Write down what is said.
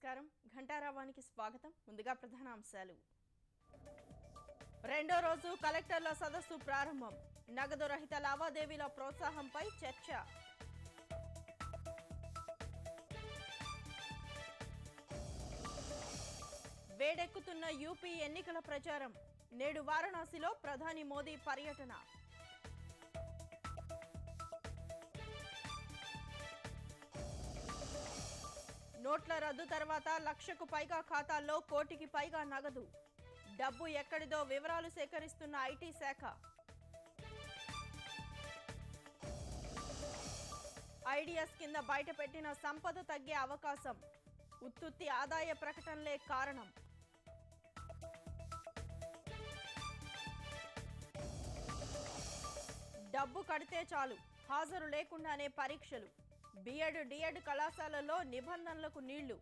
నమస్కారం ఘంటారావానికి స్వాగతం ముందుగా ప్రధాన అంశాలు రెండో రోజు కలెక్టర్ల సదస్సు ప్రారంభం నగదు రహిత లావాదేవీల ప్రోత్సాహంపై చర్చ వేడెక్కుతున్న యూపీ ఎన్నికల ప్రచారం నేడు వారణాసిలో ప్రధాని మోదీ పర్యటన నోట్ల రద్దు తర్వాత లక్షకు పైగా ఖాతాల్లో కోటికి పైగా నగదు డబ్బు ఎక్కడిదో వివరాలు సేకరిస్తున్న ఐటీ శాఖ ఐడిఎస్ కింద బయటపెట్టిన సంపద తగ్గే అవకాశం ఉత్తుత్తి ఆదాయ ప్రకటనలే కారణం డబ్బు కడితే చాలు హాజరు లేకుండానే పరీక్షలు బిఎడ్ డిఎడ్ కళాశాలల్లో నిబంధనలకు నీళ్లు